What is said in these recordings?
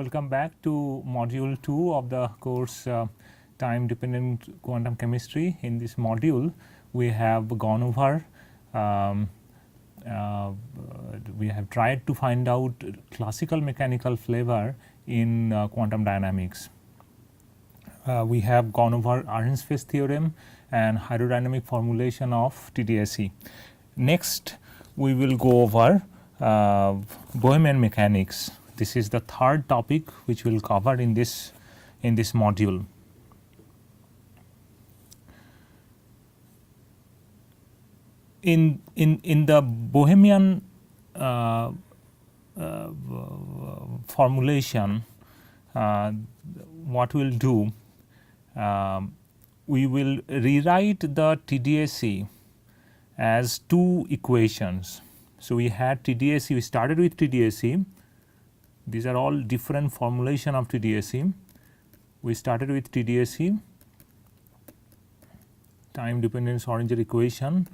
Welcome back to module 2 of the course time dependent quantum chemistry. In this module we have gone over we have tried to find out classical mechanical flavor in quantum dynamics. We have gone over Arrhenius-Phase theorem and hydrodynamic formulation of TDSE. Next we will go over Bohmian mechanics. This is the third topic which we will cover in this module. In the Bohmian formulation, what we will do, we will rewrite the TDSE as two equations. So, we had TDSE, we started with TDSE, these are all different formulation of TDSE. We started with TDSE, time dependent Schrodinger equation.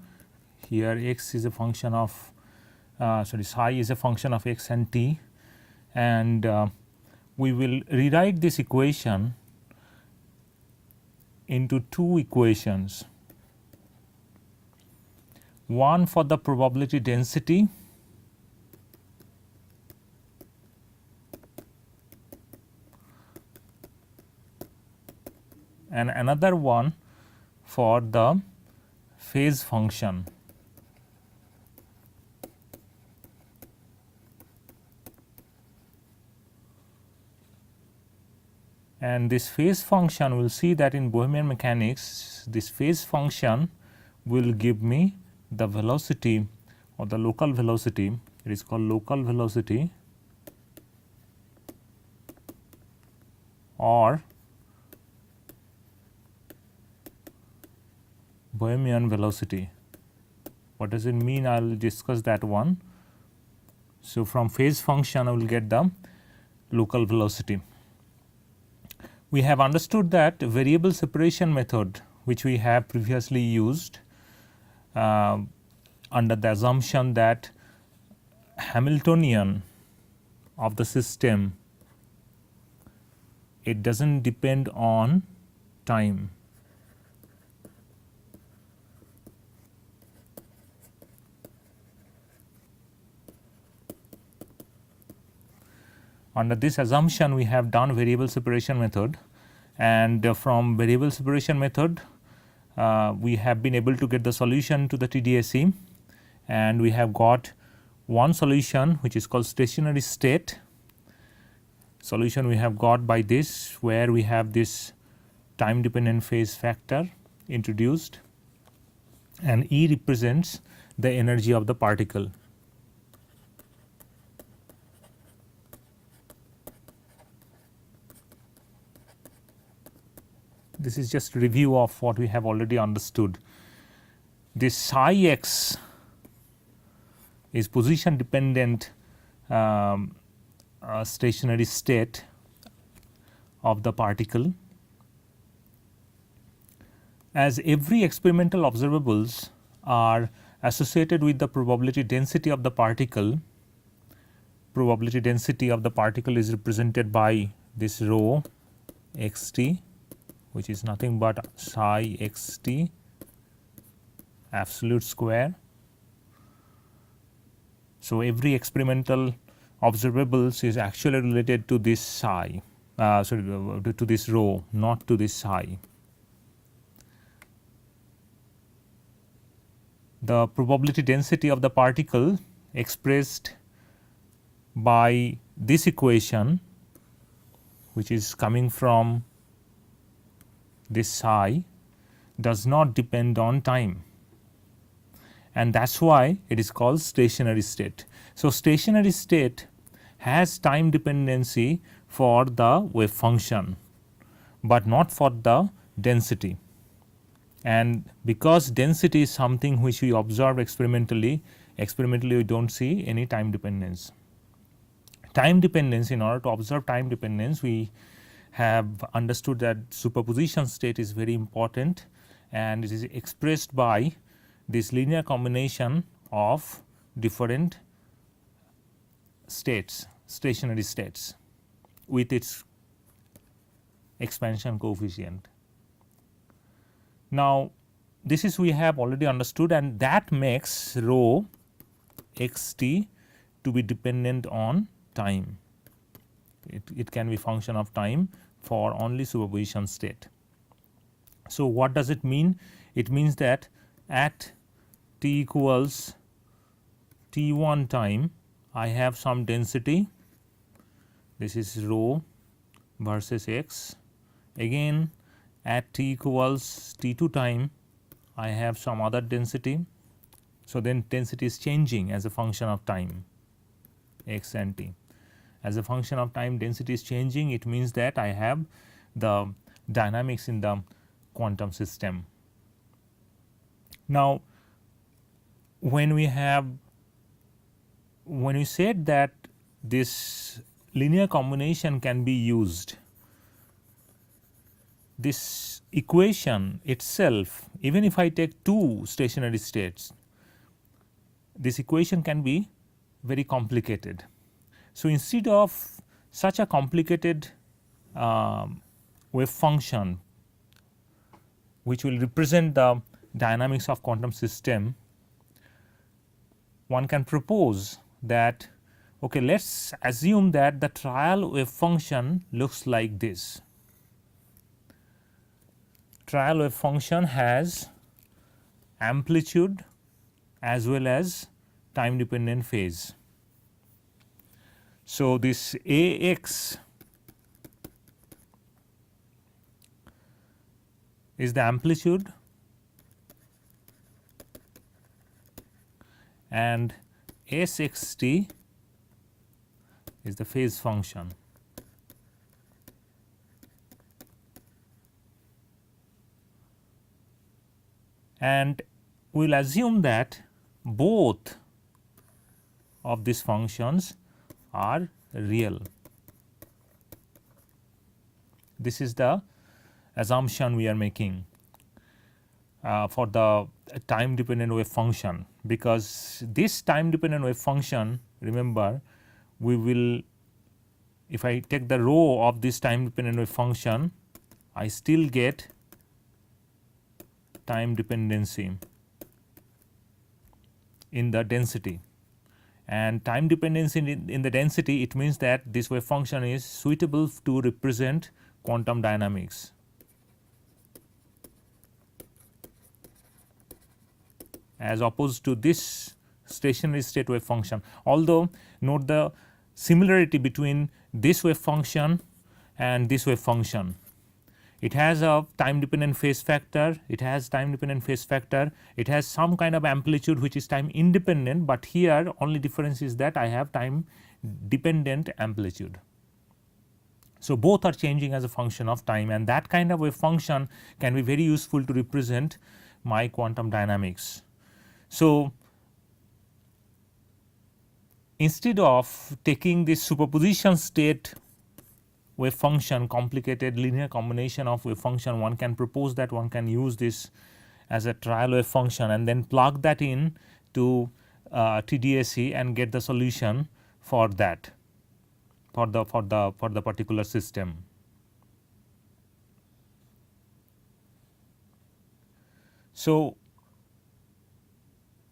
Here x is a function of psi is a function of x and t, and we will rewrite this equation into two equations, one for the probability density and another one for the phase function. And this phase function, we will see that in Bohmian mechanics this phase function will give me the velocity or the local velocity, it is called local velocity or Bohmian velocity. What does it mean? I will discuss that one. So, from phase function I will get the local velocity. We have understood that variable separation method which we have previously used under the assumption that Hamiltonian of the system, it does not depend on time. Under this assumption we have done variable separation method, and from variable separation method we have been able to get the solution to the TDSE, and we have got one solution which is called stationary state solution we have got by this, where we have this time dependent phase factor introduced and E represents the energy of the particle. This is just review of what we have already understood. This psi x is position dependent stationary state of the particle. As every experimental observables are associated with the probability density of the particle, probability density of the particle is represented by this rho x t, which is nothing but psi x t absolute square. So, every experimental observables is actually related to this psi, to this rho, not to this psi. The probability density of the particle expressed by this equation, which is coming from this psi, does not depend on time, and that is why it is called stationary state. So, stationary state has time dependency for the wave function, but not for the density, and because density is something which we observe experimentally we do not see any time dependence. Time dependence, in order to observe time dependence, we have understood that superposition state is very important, and it is expressed by this linear combination of different states, stationary states. with its expansion coefficient. Now, this is we have already understood, and that makes rho x t to be dependent on time. It can be function of time for only superposition state. So, what does it mean? It means that at t equals t1 time, I have some density, this is rho versus x. Again at t equals t2 time, I have some other density. So, then density is changing as a function of time, x and t. As a function of time, density is changing, it means that I have the dynamics in the quantum system. Now, when we said that this linear combination can be used, this equation itself, even if I take two stationary states, this equation can be very complicated. So, instead of such a complicated wave function which will represent the dynamics of quantum system, one can propose that, okay, let us assume that the trial wave function looks like this. Trial wave function has amplitude as well as time dependent phase. So, this A x is the amplitude and S x t is the phase function. And we will assume that both of these functions are real. This is the assumption we are making for the time dependent wave function, because this time dependent wave function, remember, we will, if I take the rho of this time dependent wave function, I still get time dependency in the density, and time dependency in the density, it means that this wave function is suitable to represent quantum dynamics. As opposed to this stationary state wave function, although note the similarity between this wave function and this wave function. It has a time dependent phase factor, it has some kind of amplitude which is time independent, but here only difference is that I have time dependent amplitude. So, both are changing as a function of time, and that kind of wave function can be very useful to represent my quantum dynamics. So, instead of taking this superposition state wave function, complicated linear combination of wave function, one can propose that one can use this as a trial wave function and then plug that in to TDSE and get the solution for that, for the particular system. So,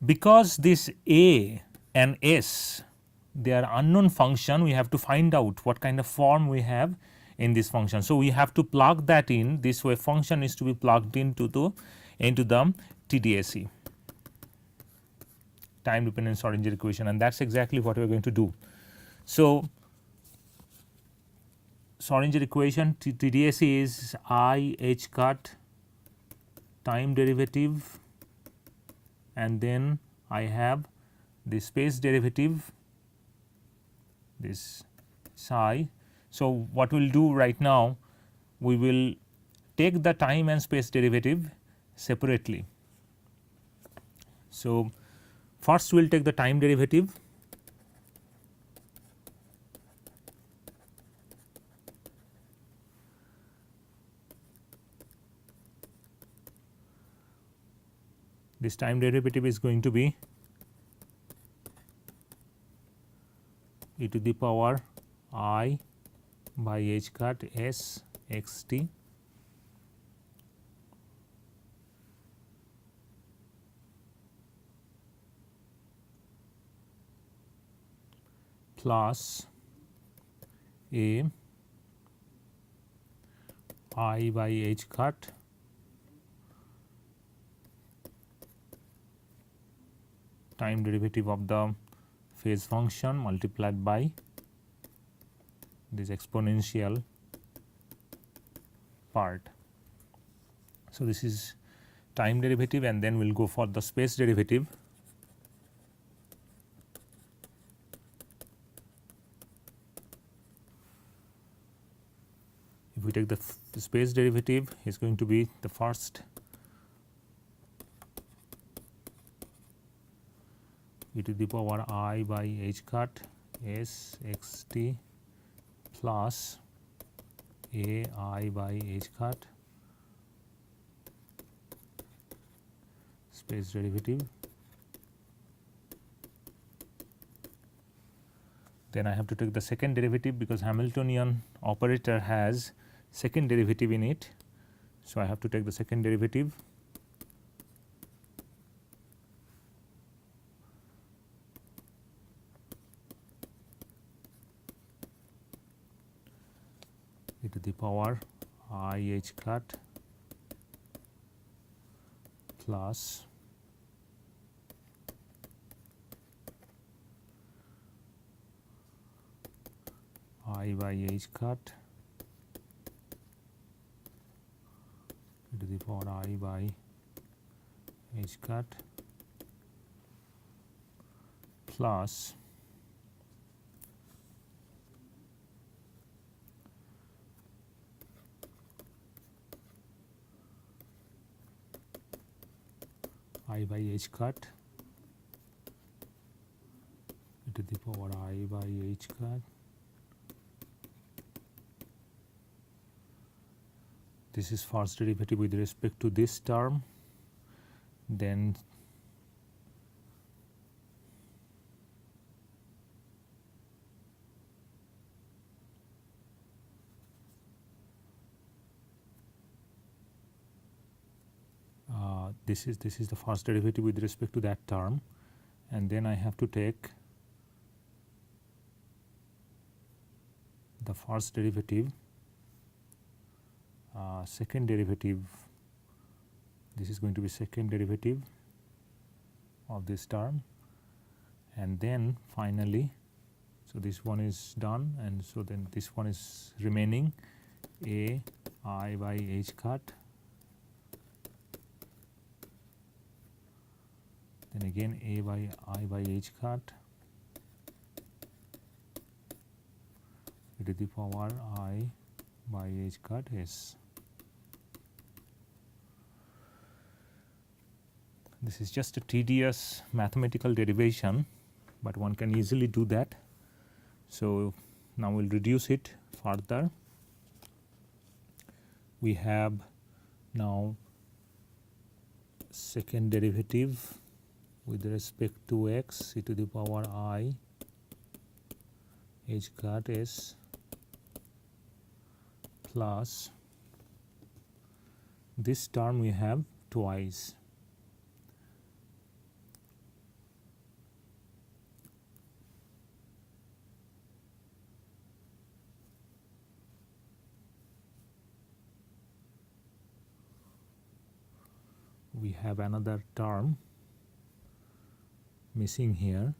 because this A and S, they are unknown function, we have to find out what kind of form we have in this function. So, we have to plug that in, this wave function is to be plugged into the TDSE, time dependent Schrodinger equation, and that is exactly what we are going to do. So, Schrodinger equation TDSE is I h cut time derivative, and then I have the space derivative, this psi. So, what we will do right now, we will take the time and space derivative separately. So, first we will take the time derivative. This time derivative is going to be e to the power I by h cut s x t plus a I by h cut time derivative of the phase function multiplied by this exponential part. So, this is time derivative, and then we will go for the space derivative. If we take the space derivative, is going to be the first e to the power I by h cut s x t plus a I by h cut space derivative. Then I have to take the second derivative because Hamiltonian operator has second derivative in it. So, I have to take the second derivative. E to the power I h cut plus I by h cut e to the power I by h cut plus I by h cut e to the power I by h cut. This is first derivative with respect to this term, then this is the first derivative with respect to that term, and then I have to take the first derivative, second derivative. This is going to be second derivative of this term, and then finally, so this one is done, and so then this one is remaining, a I by h cut, then again a by I by h cut e to the power I by h cut s. This is just a tedious mathematical derivation, but one can easily do that. So, now we will reduce it further. We have now second derivative with respect to x e to the power I h cut s plus this term we have twice. We have another term missing here.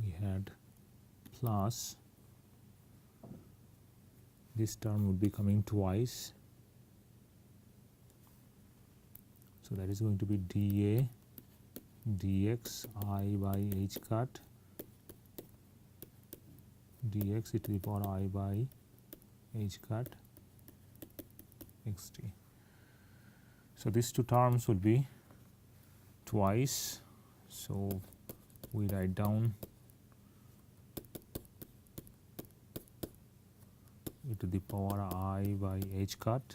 We had plus, this term would be coming twice. So, that is going to be dA dx I by h cut dx e to the power I by h cut xt. So, these two terms would be twice. So, we write down e to the power I by h cut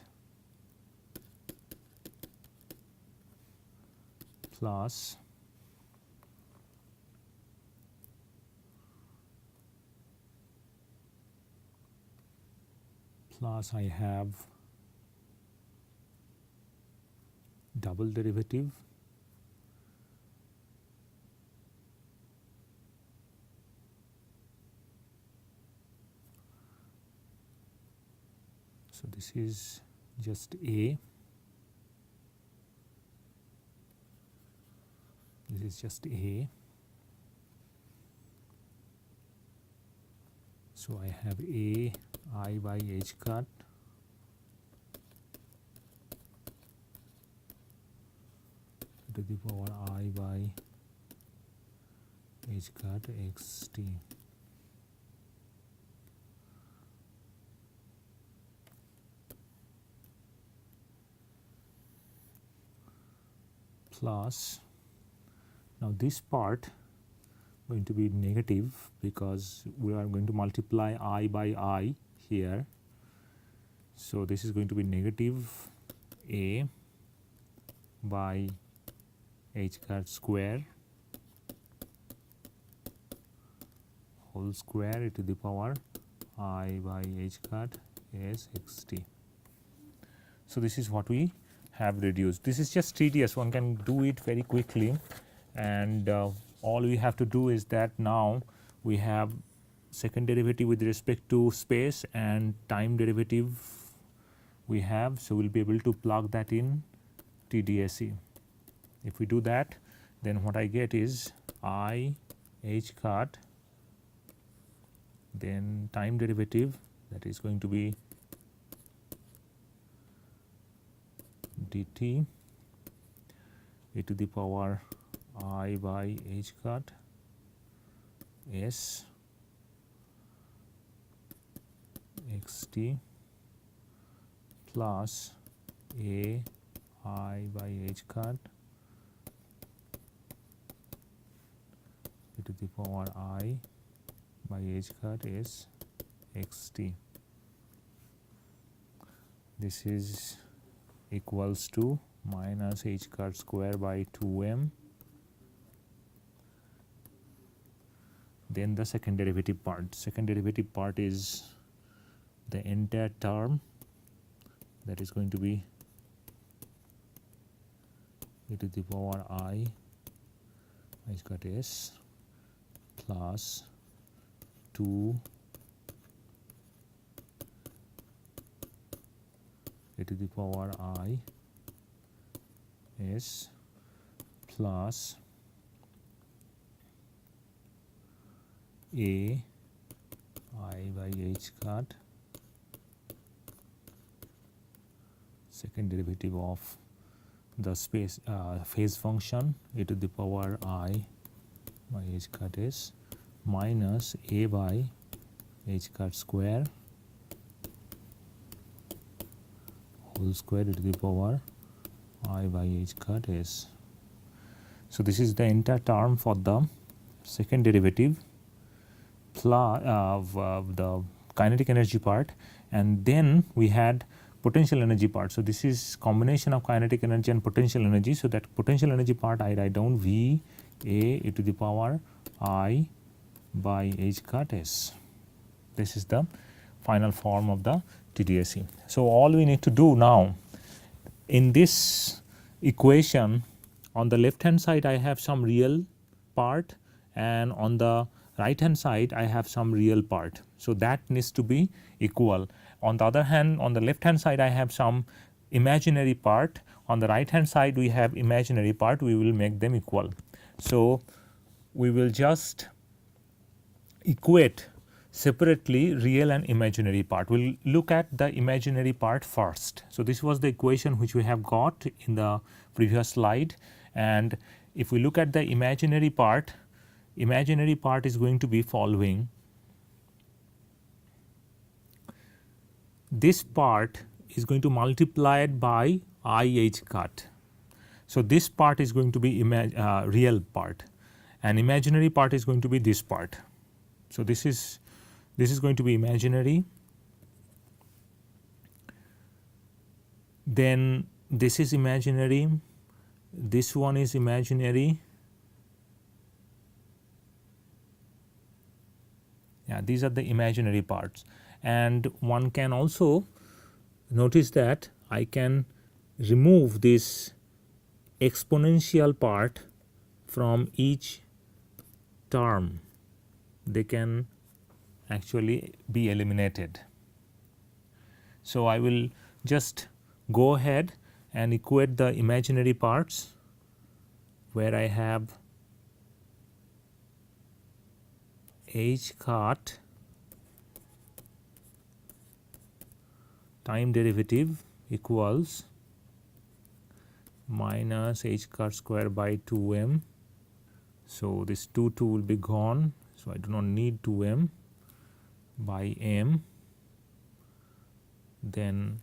plus plus I have double derivative so this is just A, this is just A. So I have A I by h cut to the power I by h cut x t plus, now this part going to be negative because we are going to multiply I by I here. So this is going to be negative A by h cut square whole square e to the power I by h cut s x t. So this is what we have reduced. This is just tedious, one can do it very quickly, and all we have to do is that now we have second derivative with respect to space and time derivative we have. So we will be able to plug that in TDSE. If we do that, then what I get is I h cut, then time derivative, that is going to be dt e to the power I by h cut s x t plus A I by h cut e to the power I by h cut s x t. This is equals to minus h cut square by 2m. Then the second derivative part. Second derivative part is the entire term, that is going to be e to the power I h cut s plus 2 e to the power I s plus A I by h cut second derivative of the space phase function e to the power I by h cut s minus A by h cut square whole square e to the power I by h cut s. So this is the entire term for the second derivative plus the kinetic energy part, and then we had potential energy part. So this is combination of kinetic energy and potential energy. So that potential energy part I write down V A e to the power I by h cut s. This is the final form of the TDSE. So all we need to do now in this equation, on the left hand side I have some real part, and on the right hand side I have some real part. So that needs to be equal. On the other hand, on the left hand side I have some imaginary part, on the right hand side we have imaginary part, we will make them equal. So we will just equate separately real and imaginary part. We will look at the imaginary part first. So this was the equation which we have got in the previous slide, and if we look at the imaginary part is going to be following. This part is going to multiply it by I h cut. So this part is going to be real part, and imaginary part is going to be this part. So this is going to be imaginary, then this is imaginary, this one is imaginary. Yeah, these are the imaginary parts, and one can also notice that I can remove this exponential part from each term. They can actually be eliminated. So I will just go ahead and equate the imaginary parts, where I have h cut time derivative equals minus h cut square by 2m. So this 2 will be gone, so I do not need 2m by m, then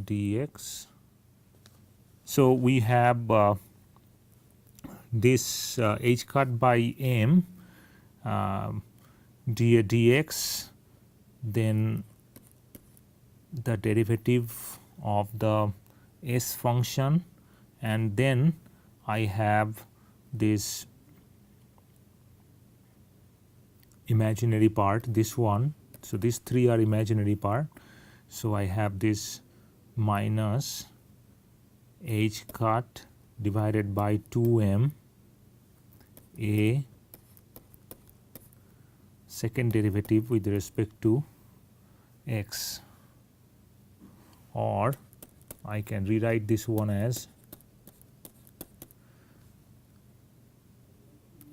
dx. So we have this h cut by m dx, then the derivative of the s function, and then I have this imaginary part, this one. So these three are imaginary part. So I have this minus h cut divided by 2m a second derivative with respect to x, or I can rewrite this one as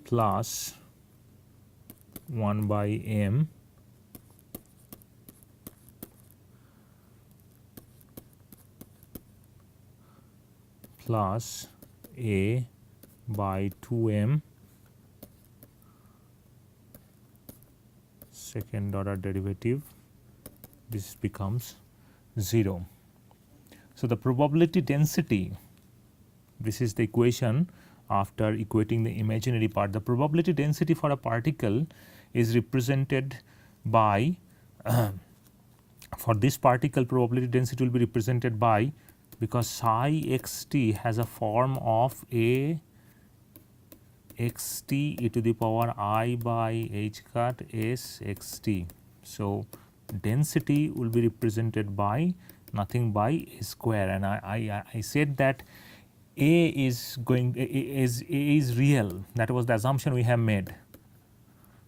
plus 1 by m plus a by 2m second order derivative. This becomes 0. So the probability density, this is the equation after equating the imaginary part. The probability density for a particle is represented by for this particle, probability density will be represented by, because psi xt has a form of a xt e to the power I by h cut s xt. So density will be represented by nothing by a square, and I said that a is real. That was the assumption we have made.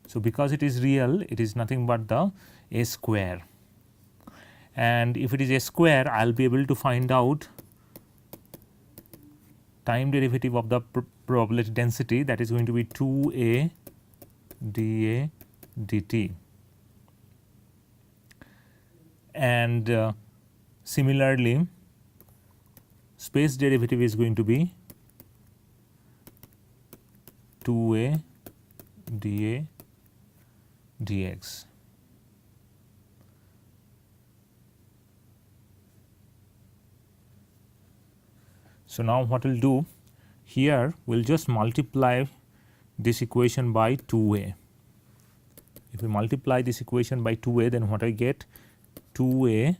So because it is real, it is nothing but the a square, and if it is a square, I will be able to find out time derivative of the probability density, that is going to be 2a dA dt. And similarly, space derivative is going to be 2a dA dx. So now what we'll do here, we'll just multiply this equation by 2a. If we multiply this equation by 2a, then what I get, 2a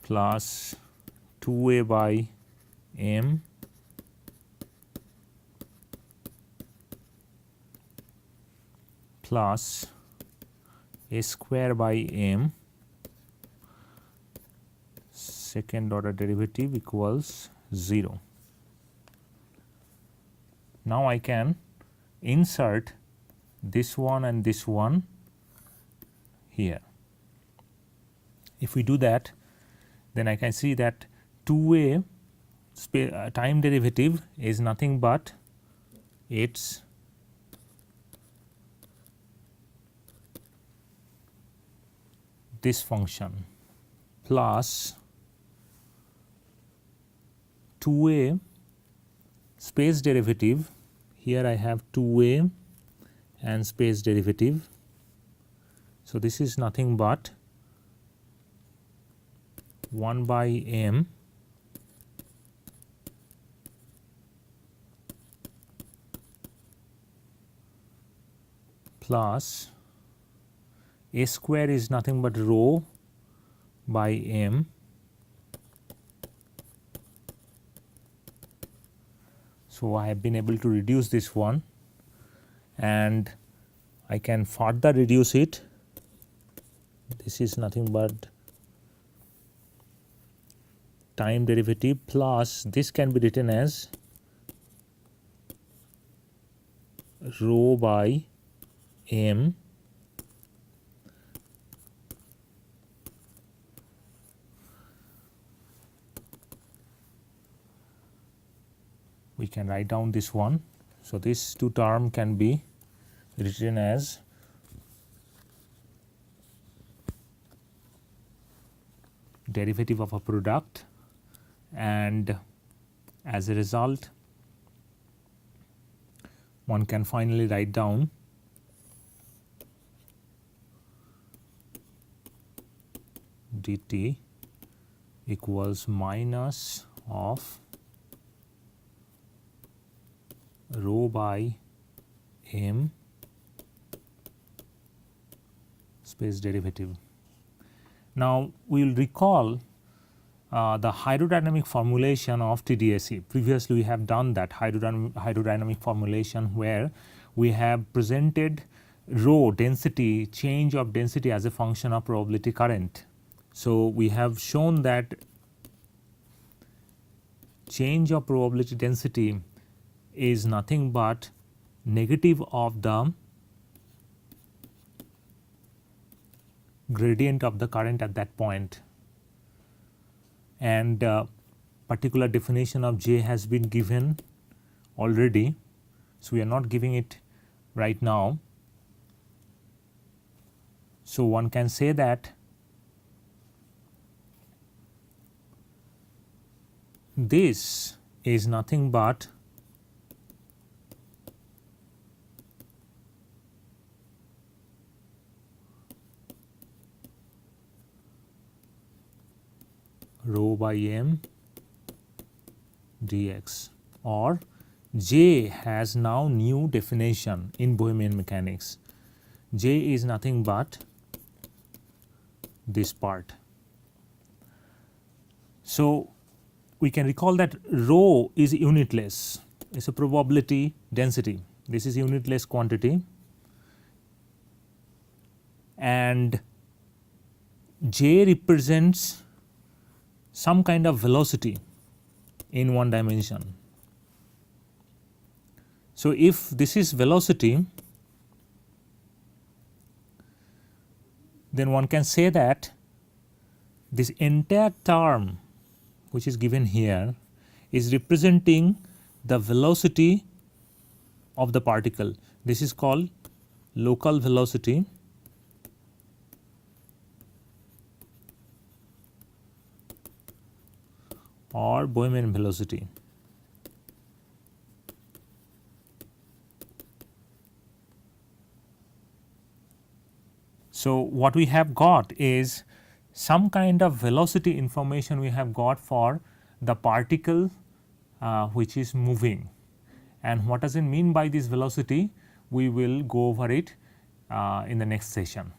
plus 2a by m plus a square by m second order derivative equals 0. Now I can insert this one and this one here. If we do that, then I can see that 2a time derivative is nothing but its this function plus 2a space derivative. Here I have 2a and space derivative. So this is nothing but 1 by m plus a square is nothing but rho by m So I have been able to reduce this one, and I can further reduce it. This is nothing but time derivative plus this can be written as rho by m we can write down this one. So, this two term can be written as derivative of a product, and as a result one can finally write down dt equals minus of rho by m space derivative. Now, we will recall the hydrodynamic formulation of TDSE. Previously, we have done that hydrodynamic formulation where we have presented rho density, change of density as a function of probability current. So, we have shown that change of probability density is nothing but negative of the gradient of the current at that point, and particular definition of J has been given already. So, we are not giving it right now. So, one can say that this is nothing but rho by m dx, or J has now new definition in Bohmian mechanics. J is nothing but this part. So, we can recall that rho is unitless, it is a probability density, this is unitless quantity, and J represents some kind of velocity in one dimension. So, if this is velocity, then one can say that this entire term which is given here is representing the velocity of the particle. This is called local velocity or Bohmian velocity. So, what we have got is some kind of velocity information we have got for the particle which is moving, and what does it mean by this velocity, we will go over it in the next session.